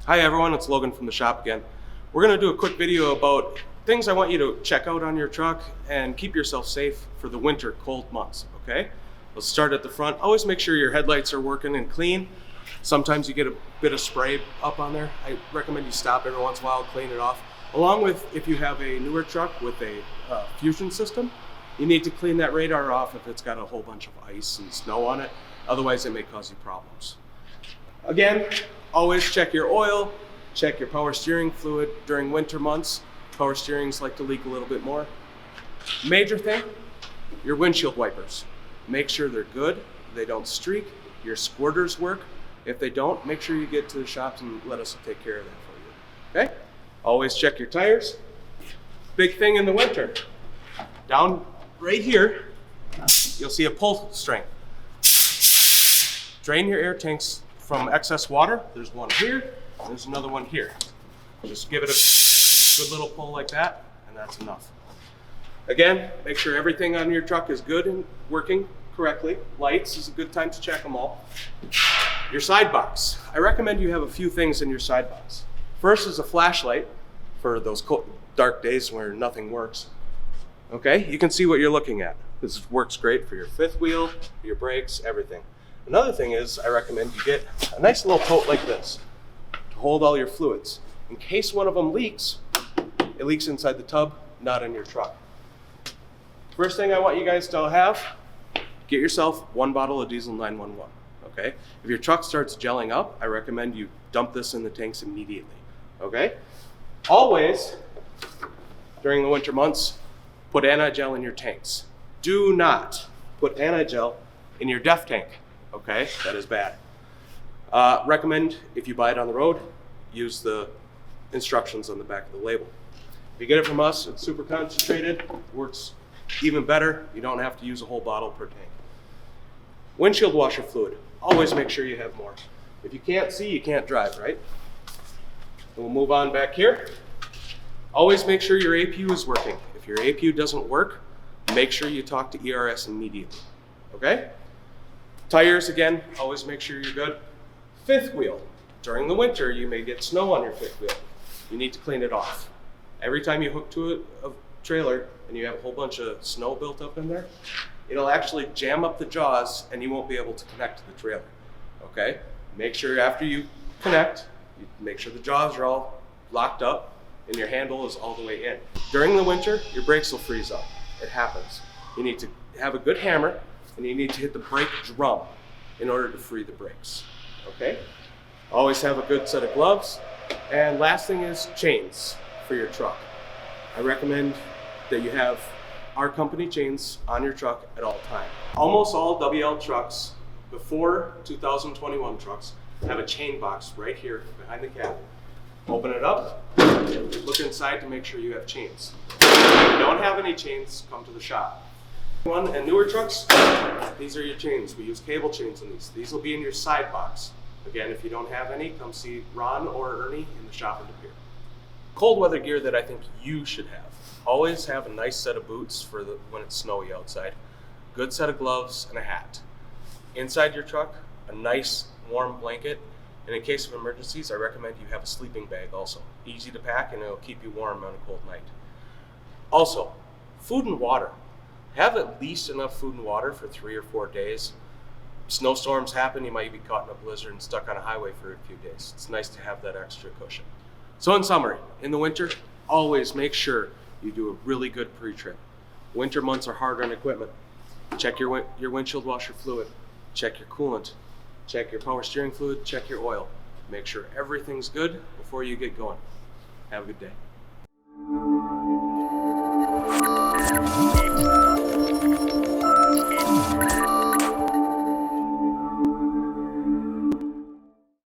Hi everyone, it's Logan from the shop again. We're going to do a quick video about things I want you to check out on your truck and keep yourself safe for the winter cold months, okay? Let's start at the front. Always make sure your headlights are working and clean. Sometimes you get a bit of spray up on there. I recommend you stop every once in a while, clean it off. Along with, if you have a newer truck with a fusion system, you need to clean that radar off if it's got a whole bunch of ice and snow on it. Otherwise, it may cause you problems. Again, always check your oil, check your power steering fluid during winter months. Power steerings like to leak a little bit more. Major thing, your windshield wipers. Make sure they're good, they don't streak, your squirters work. If they don't, make sure you get to the shops and let us take care of that for you, okay? Always check your tires. Big thing in the winter, down right here, you'll see a pull string. Drain your air tanks from excess water. There's one here, there's another one here. Just give it a good little pull like that, and that's enough. Again, make sure everything on your truck is good and working correctly. Lights is a good time to check them all. Your side box. I recommend you have a few things in your side box. First is a flashlight for those cold, dark days where nothing works. Okay, you can see what you're looking at. This works great for your fifth wheel, your brakes, everything. Another thing is I recommend you get a nice little tote like this to hold all your fluids. In case one of them leaks, it leaks inside the tub, not in your truck. First thing I want you guys to have, get yourself one bottle of diesel 911, okay? If your truck starts gelling up, I recommend you dump this in the tanks immediately, okay? Always, during the winter months, put anti-gel in your tanks. Do not put anti-gel in your DEF tank, okay? That is bad. Recommend, if you buy it on the road, use the instructions on the back of the label. If you get it from us, it's super concentrated, works even better. You don't have to use a whole bottle per tank. Windshield washer fluid. Always make sure you have more. If you can't see, you can't drive, right? We'll move on back here. Always make sure your APU is working. If your APU doesn't work, make sure you talk to ERS immediately, okay? Tires, again, always make sure you're good. Fifth wheel. During the winter, you may get snow on your fifth wheel. You need to clean it off. Every time you hook to a trailer and you have a whole bunch of snow built up in there, it'll actually jam up the jaws and you won't be able to connect to the trailer, okay? Make sure after you connect, you make sure the jaws are all locked up and your handle is all the way in. During the winter, your brakes will freeze up. It happens. You need to have a good hammer and you need to hit the brake drum in order to free the brakes, okay? Always have a good set of gloves. And last thing is chains for your truck. I recommend that you have our company chains on your truck at all times. Almost all WL trucks before 2021 trucks have a chain box right here behind the cab. Open it up, look inside to make sure you have chains. If you don't have any chains, come to the shop. And newer trucks, these are your chains. We use cable chains in these. These will be in your side box. Again, if you don't have any, come see Ron or Ernie in the shop in Pere. Cold weather gear that I think you should have. Always have a nice set of boots for when it's snowy outside. Good set of gloves and a hat. Inside your truck, a nice warm blanket. And in case of emergencies, I recommend you have a sleeping bag also. Easy to pack and it'll keep you warm on a cold night. Also, food and water. Have at least enough food and water for 3 or 4 days. Snowstorms happen, you might be caught in a blizzard and stuck on a highway for a few days. It's nice to have that extra cushion. So in summary, in the winter, always make sure you do a really good pre-trip. Winter months are hard on equipment. Check your windshield washer fluid, check your coolant, check your power steering fluid, check your oil. Make sure everything's good before you get going. Have a good day.